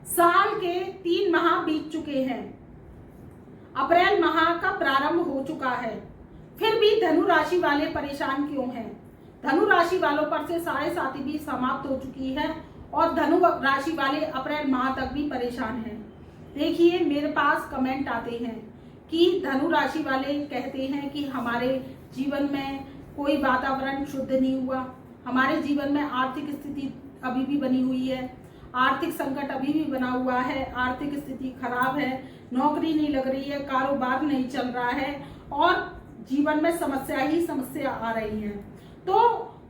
साल के 3 माह बीत चुके हैं। अप्रैल माह का प्रारंभ हो चुका है, फिर भी धनु राशि वाले परेशान क्यों हैं? धनु राशि वालों पर से साढ़े साती भी समाप्त हो चुकी है और धनु राशि वाले अप्रैल माह तक भी परेशान हैं। देखिए, मेरे पास कमेंट आते हैं कि धनु राशि वाले कहते हैं कि हमारे जीवन में कोई वातावरण शुद्ध नहीं हुआ, हमारे जीवन में आर्थिक स्थिति अभी भी बनी हुई है, आर्थिक संकट अभी भी बना हुआ है, आर्थिक स्थिति खराब है, नौकरी नहीं लग रही है, कारोबार नहीं चल रहा है और जीवन में समस्या ही समस्या आ रही है। तो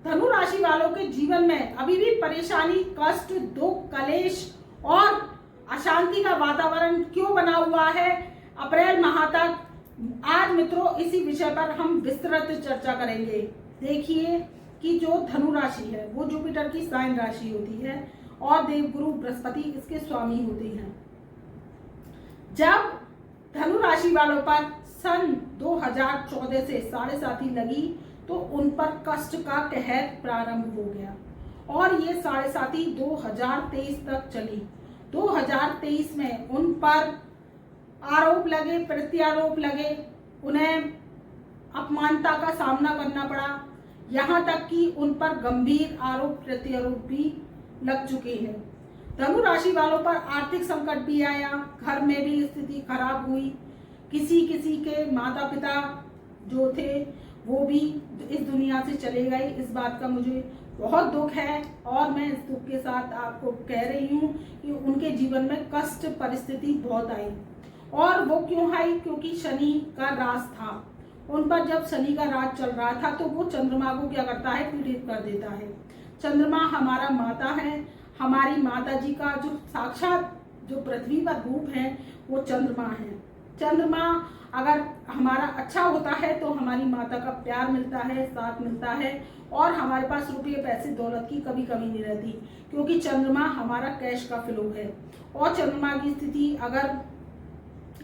धनु राशि वालों के जीवन में अभी भी परेशानी, कष्ट, दुख, कलेश और अशांति का वातावरण क्यों बना हुआ है अप्रैल माह तक? आज मित्रों इसी विषय पर हम विस्तृत चर्चा करेंगे। देखिए कि जो धनु राशि है वो जुपिटर की साइन राशि होती है और देवगुरु बृहस्पति इसके स्वामी होते हैं। जब धनु राशि वालों पर सन 2014 से साढ़े साती लगी तो उन पर कष्ट का कहर प्रारंभ हो गया और ये साढ़े साती 2023 तक चली। 2023 में उन पर आरोप लगे, प्रत्यारोप लगे, उन्हें अपमानता का सामना करना पड़ा, यहाँ तक कि उन पर गंभीर आरोप प्रत्यारोप भी लग चुके हैं। धनु राशि वालों पर आर्थिक संकट भी आया, घर में भी स्थिति खराब हुई, किसी किसी के माता पिता जो थे वो भी इस दुनिया से चले गए। इस बात का मुझे बहुत दुख है और मैं इस दुख के साथ आपको कह रही हूँ कि उनके जीवन में कष्ट परिस्थिति बहुत आई। और वो क्यों आई? क्योंकि शनि का राज था उन पर। जब शनि का राज चल रहा था तो वो चंद्रमा को क्या करता है? पीड़ित कर देता है। चंद्रमा हमारा माता है, हमारी माता जी का जो साक्षात जो पृथ्वी पर रूप है वो चंद्रमा है। चंद्रमा अगर हमारा अच्छा होता है तो हमारी माता का प्यार मिलता है, साथ मिलता है और हमारे पास रुपये पैसे दौलत की कभी कमी नहीं रहती, क्योंकि चंद्रमा हमारा कैश का फ्लो है। और चंद्रमा की स्थिति अगर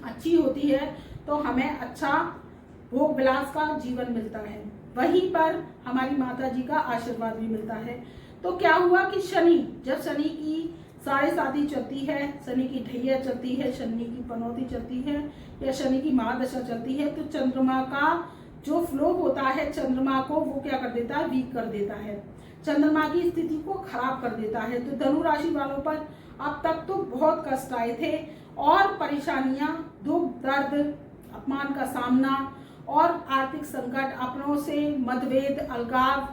अच्छी होती है तो हमें अच्छा भोग विलास का जीवन मिलता है, वहीं पर हमारी माता जी का आशीर्वाद भी मिलता है। तो क्या हुआ कि जब शनि की साढ़े साती चलती है, शनि की ढैया चलती है, शनि की पनौती चलती है या शनि की महादशा चलती है तो चंद्रमा का जो फ्लो होता है चंद्रमा को वो क्या कर देता है? वीक कर देता है, चंद्रमा की स्थिति को खराब कर देता है। तो धनु राशि वालों पर अब तक तो बहुत कष्ट आए थे और परेशानियां, दुख, दर्द, अपमान का सामना और आर्थिक संकट, अपनों से मतभेद, अलगाव,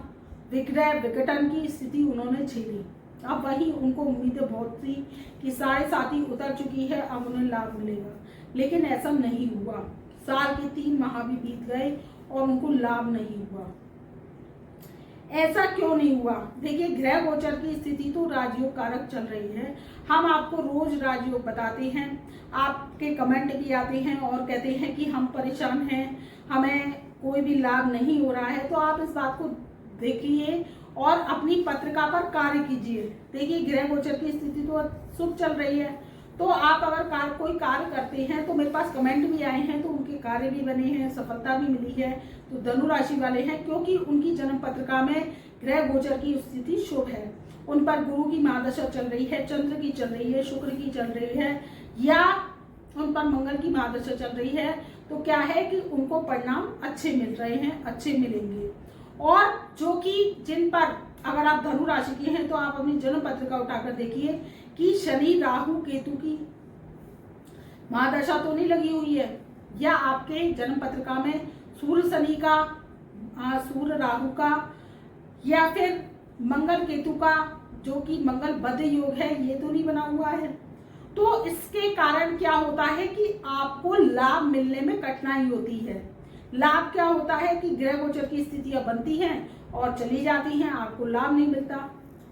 विग्रह, विघटन की स्थिति उन्होंने झेली। अब वही उनको उम्मीदें बहुत थी कि साढ़े साती उतर चुकी है, अब उन्हें लाभ मिलेगा, लेकिन ऐसा नहीं हुआ। साल के 3 माह भी बीत गए और उनको लाभ नहीं हुआ। ऐसा क्यों नहीं हुआ? देखिए, ग्रह गोचर की स्थिति तो राजयोग कारक चल रही है। हम आपको रोज राजयोग बताते हैं, आपके कमेंट भी आते हैं और कहते हैं कि हम परेशान हैं, हमें कोई भी लाभ नहीं हो रहा है। तो आप इस बात को देखिए और अपनी पत्रिका पर कार्य कीजिए। देखिए, ग्रह गोचर की स्थिति तो शुभ चल रही है, तो आप अगर कोई कार्य करते हैं तो मेरे पास कमेंट भी आए हैं तो उनके कार्य भी बने हैं, सफलता भी मिली है। तो धनु राशि वाले हैं क्योंकि उनकी जन्म पत्रिका में ग्रह गोचर की स्थिति शुभ है, उन पर गुरु की महादशा चल रही है, चंद्र की चल रही है, शुक्र की चल रही है या उन पर मंगल की महादशा चल रही है। तो क्या है कि उनको परिणाम अच्छे मिल रहे हैं, अच्छे मिलेंगे। और जो कि जिन पर अगर आप धनु राशि के हैं तो आप अपनी जन्म पत्रिका उठाकर देखिए कि शनि राहु केतु की महादशा तो नहीं लगी हुई है, या आपके जन्म पत्रिका में सूर्य शनि का, सूर्य राहु का या फिर मंगल केतु का जो कि मंगल बद्ध योग है ये तो नहीं बना हुआ है। तो इसके कारण क्या होता है कि आपको लाभ मिलने में कठिनाई होती है। लाभ क्या होता है कि ग्रह गोचर की स्थितियां बनती हैं और चली जाती हैं, आपको लाभ नहीं मिलता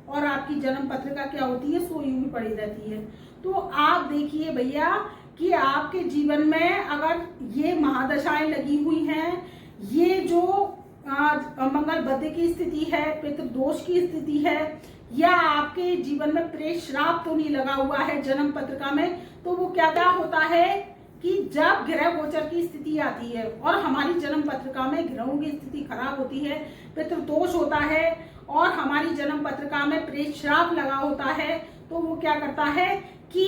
और आपकी जन्म पत्रिका क्या होती है? सोई हुई पड़ी रहती है। तो आप देखिए भैया कि आपके जीवन में अगर ये महादशाएं लगी हुई हैं, ये जो मंगल बद्ध की स्थिति है, पितृदोष की स्थिति है, या आपके जीवन में प्रेत श्राप तो नहीं लगा हुआ है जन्म पत्रिका में, तो वो क्या होता है कि जब ग्रह गोचर की स्थिति आती है और हमारी जन्म पत्रिका में ग्रहों की स्थिति खराब होती है, पितृदोष होता है और हमारी जन्म पत्रिका में प्रेत श्राप लगा होता है, तो वो क्या करता है कि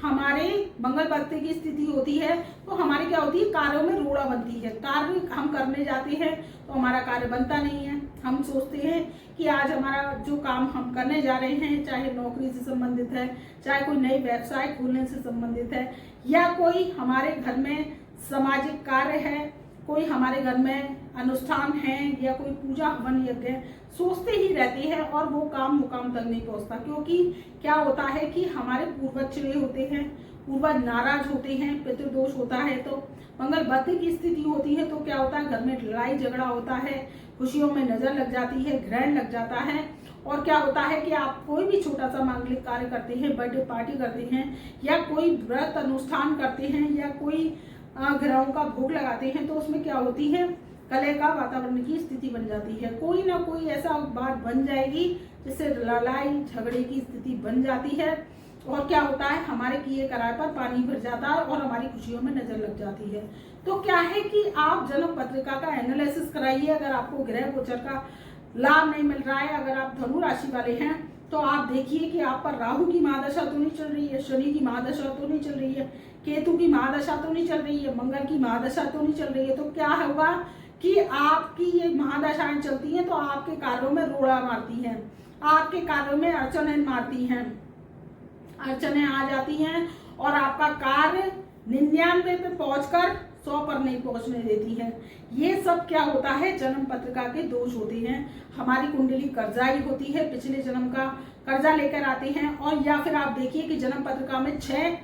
हमारे मंगल बत्ती की स्थिति होती है तो हमारी क्या होती है, कार्यों में रोड़ा बनती है। कार्य हम करने जाते हैं तो हमारा कार्य बनता नहीं है। हम सोचते हैं कि आज हमारा जो काम हम करने जा रहे हैं, चाहे नौकरी से संबंधित है, चाहे कोई नई व्यवसाय खोलने से संबंधित है, या कोई हमारे घर में सामाजिक कार्य है, कोई हमारे घर में अनुष्ठान है, या कोई पूजा हवन यज्ञ है, सोचते ही रहते हैं और वो काम मुकाम तक नहीं पहुंचता। क्योंकि क्या होता है कि हमारे पूर्वज चिड़े होते हैं, पूर्वज नाराज होते हैं, पितृदोष होता है, तो मंगल बत्ती की स्थिति होती है तो क्या होता है, घर में लड़ाई झगड़ा होता है, खुशियों में नजर लग जाती है, ग्रहण लग जाता है। और क्या होता है कि आप कोई भी छोटा सा मांगलिक कार्य करते हैं, बर्थडे पार्टी करते हैं, या कोई व्रत अनुष्ठान करते हैं, या कोई ग्रहों का भोग लगाते हैं, तो उसमें क्या होती है, कलह का वातावरण की स्थिति बन जाती है। कोई ना कोई ऐसा बात बन जाएगी जिससे लड़ाई झगड़े की स्थिति बन जाती है। और क्या होता है, हमारे किए कराए पर पानी भर जाता है और हमारी खुशियों में नजर लग जाती है। तो क्या है कि आप जन्म पत्रिका का एनालिसिस कराइए। अगर आपको ग्रह गोचर का लाभ नहीं मिल रहा है, अगर आप धनु राशि वाले हैं, तो आप देखिए कि आप पर राहु की महादशा तो नहीं चल रही है, शनि की महादशा तो नहीं चल रही है, केतु की महादशा तो नहीं चल रही है, मंगल की महादशा तो नहीं चल रही है। तो क्या होगा कि आपकी ये महादशाएं चलती हैं तो आपके कार्यों में रोड़ा मारती हैं, आपके कार्यों में अड़चनें मारती हैं, अड़चनें आ जाती हैं और आपका कार्य 99 पे पहुंचकर 100 पर नहीं पहुंचने देती है। ये सब क्या होता है, जन्म पत्रिका के दोष होते हैं। हमारी कुंडली कर्जाई होती है, पिछले जन्म का कर्जा लेकर आते हैं। और या फिर आप देखिए कि जन्म पत्रिका में 6,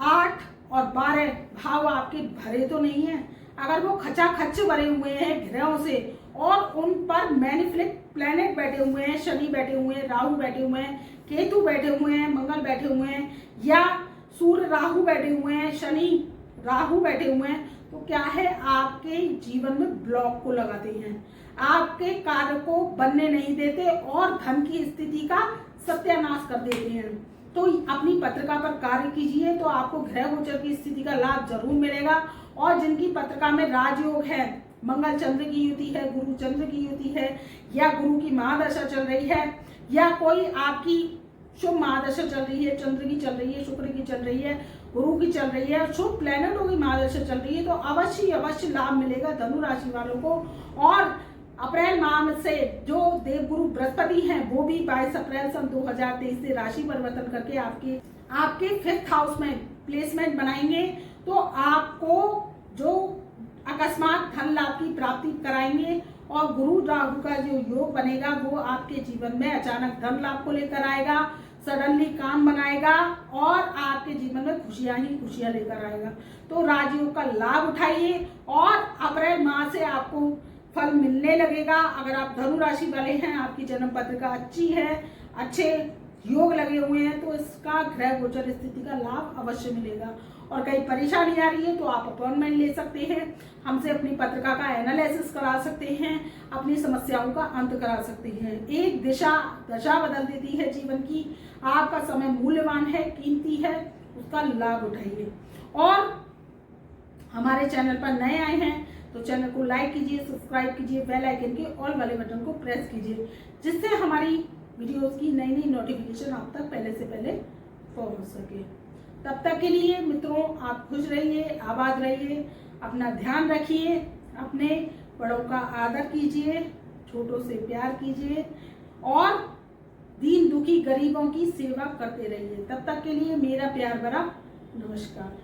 8 और 12 भाव आपके भरे तो नहीं है। अगर वो खचाखच भरे हुए हैं ग्रहों से और उन पर मैनिफिक प्लैनेट बैठे हुए हैं, शनि बैठे हुए हैं, राहु बैठे हुए हैं, केतु बैठे हुए हैं, मंगल बैठे हुए हैं, या सूर्य राहु बैठे हुए हैं, शनि राहु बैठे हुए हैं, तो क्या है, आपके जीवन में ब्लॉक को लगाते हैं, आपके कार्य को बनने नहीं देते और धन की स्थिति का सत्यानाश कर देते हैं। तो अपनी पत्रिका पर कार्य कीजिए तो आपको ग्रह गोचर की स्थिति का लाभ जरूर मिलेगा। और जिनकी पत्रिका में राजयोग है, मंगल चंद्र की युति है, गुरु चंद्र की युति है, या गुरु की महादशा चल रही है, या कोई आपकी शुभ महादशा चल रही है, चंद्र की चल रही है, शुक्र की चल रही है, गुरु की चल रही है, शुभ प्लैनेटों की महादशा चल रही है, तो अवश्य लाभ मिलेगा धनु राशि वालों को। और अप्रैल माह से जो देवगुरु बृहस्पति हैं वो भी 22 अप्रैल सन 2023 से राशि परिवर्तन करके आपके 5th हाउस में प्लेसमेंट बनाएंगे, तो आपको जो अकस्मात धन लाभ की प्राप्ति कराएंगे। और गुरु राहु का जो योग बनेगा वो आपके जीवन में अचानक धन लाभ को लेकर आएगा, सडनली काम बनाएगा और आपके जीवन में खुशियां ही खुशियां लेकर आएगा। तो राजयोग का लाभ उठाइए और अप्रैल माह से आपको फल मिलने लगेगा। अगर आप धनु राशि वाले हैं, आपकी जन्म पत्रिका अच्छी है, अच्छे योग लगे हुए हैं, तो इसका ग्रह गोचर स्थिति का लाभ अवश्य मिलेगा। और कहीं परेशानी आ रही है तो आप अपॉइंटमेंट ले सकते हैं, हमसे अपनी पत्रिका का एनालिसिस करा सकते हैं, अपनी समस्याओं का अंत करा सकते हैं। एक दशा बदल देती है जीवन की। आपका समय मूल्यवान है, कीमती है, उसका लाभ उठाइए। और हमारे चैनल पर नए आए हैं तो चैनल को लाइक कीजिए, सब्सक्राइब कीजिए, बेल आइकन के ऑल वाले बटन को प्रेस कीजिए, जिससे हमारी वीडियोस की नई नोटिफिकेशन आप तक पहले से पहले पहुंच सके। तब तक के लिए मित्रों, आप खुश रहिए, आबाद रहिए, अपना ध्यान रखिए, अपने बड़ों का आदर कीजिए, छोटों से प्यार कीजिए और दीन दुखी गरीबों की सेवा करते रहिए। तब तक के लिए मेरा प्यार भरा नमस्कार।